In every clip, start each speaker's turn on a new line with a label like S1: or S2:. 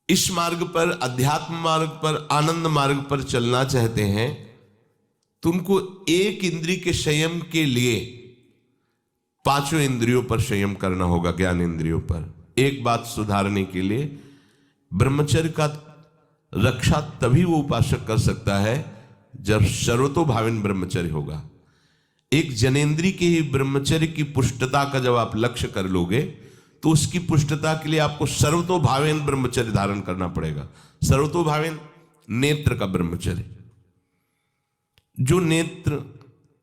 S1: इस मार्ग पर, अध्यात्म मार्ग पर, आनंद मार्ग पर चलना चाहते हैं तो उनको एक इंद्रिय के संयम के लिए पांचों इंद्रियों पर संयम करना होगा, ज्ञान इंद्रियों पर। एक बात सुधारने के लिए ब्रह्मचर्य का रक्षा तभी वो उपासक कर सकता है जब सर्वतोभावेन ब्रह्मचर्य होगा। एक जनेन्द्रीय के ही ब्रह्मचर्य की पुष्टता का जब आप लक्ष्य कर लोगे तो उसकी पुष्टता के लिए आपको सर्वतोभावेन ब्रह्मचर्य धारण करना पड़ेगा। सर्वतोभावेन नेत्र का ब्रह्मचर्य, जो नेत्र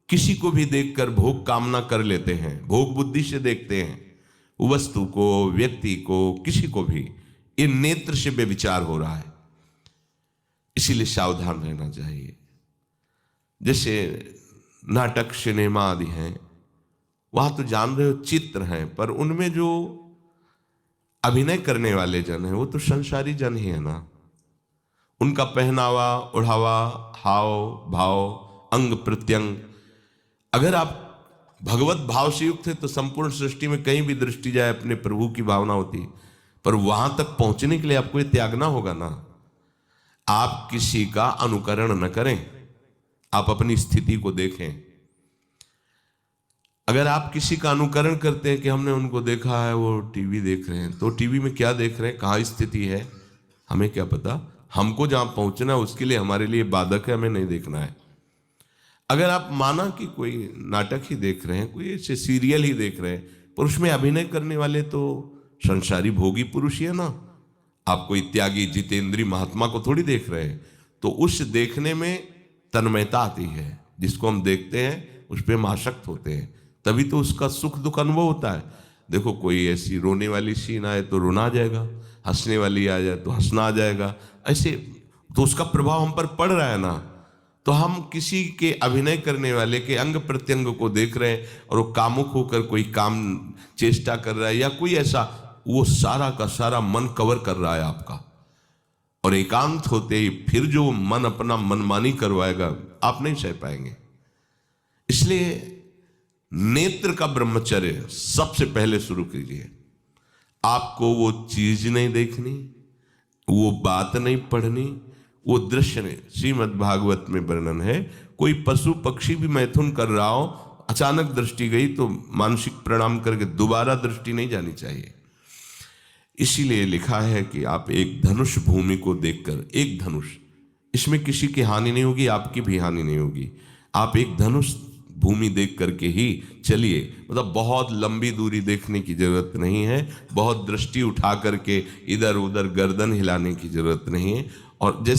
S1: किसी को भी देखकर भोग कामना कर लेते हैं, भोग बुद्धि से देखते हैं वस्तु को, व्यक्ति को, किसी को भी, ये नेत्र से व्यभिचार हो रहा है, इसीलिए सावधान रहना चाहिए। जैसे नाटक, सिनेमा आदि हैं, वहां तो जान रहे हो चित्र हैं, पर उनमें जो अभिनय करने वाले जन हैं वो तो संसारी जन ही है ना। उनका पहनावा, ओढ़ावा, हाव भाव, अंग प्रत्यंग, अगर आप भगवत भाव से युक्त है तो संपूर्ण सृष्टि में कहीं भी दृष्टि जाए अपने प्रभु की भावना होती है, पर वहां तक पहुंचने के लिए आपको ये त्यागना होगा ना। आप किसी का अनुकरण न करें, आप अपनी स्थिति को देखें। अगर आप किसी का अनुकरण करते हैं कि हमने उनको देखा है वो टीवी देख रहे हैं, तो टीवी में क्या देख रहे हैं, कहाँ स्थिति है, हमें क्या पता। हमको जहां पहुंचना है उसके लिए हमारे लिए बाधक है, हमें नहीं देखना है। अगर आप माना कि कोई नाटक ही देख रहे हैं, कोई ऐसे सीरियल ही देख रहे हैं, पर उसमें अभिनय करने वाले तो संसारी भोगी पुरुष ही है ना। आप कोई त्यागी जितेंद्रीय महात्मा को थोड़ी देख रहे हैं, तो उस देखने में तन्मयता आती है। जिसको हम देखते हैं उस पर हम आसक्त होते हैं, तभी तो उसका सुख दुख अनुभव होता है। देखो कोई ऐसी रोने वाली सीन आए तो रोना आ जाएगा, हंसने वाली आ जाए तो हंसना आ जाएगा, ऐसे तो उसका प्रभाव हम पर पड़ रहा है ना। तो हम किसी के अभिनय करने वाले के अंग प्रत्यंग को देख रहे हैं और वो कामुक होकर कोई काम चेष्टा कर रहा है या कोई ऐसा, वो सारा का सारा मन कवर कर रहा है आपका, और एकांत होते ही फिर जो मन अपना मनमानी करवाएगा आप नहीं सह पाएंगे। इसलिए नेत्र का ब्रह्मचर्य सबसे पहले शुरू कीजिए। आपको वो चीज नहीं देखनी, वो बात नहीं पढ़नी, वो दृश्य नहीं। श्रीमद् भागवत में वर्णन है, कोई पशु पक्षी भी मैथुन कर रहा हो, अचानक दृष्टि गई तो मानसिक प्रणाम करके दोबारा दृष्टि नहीं जानी चाहिए। इसीलिए लिखा है कि आप एक धनुष भूमि को देखकर, एक धनुष, इसमें किसी की हानि नहीं होगी, आपकी भी हानि नहीं होगी। आप एक धनुष भूमि देख करके ही चलिए, मतलब बहुत लंबी दूरी देखने की जरूरत नहीं है, बहुत दृष्टि उठा करके इधर उधर गर्दन हिलाने की जरूरत नहीं है। और जैसे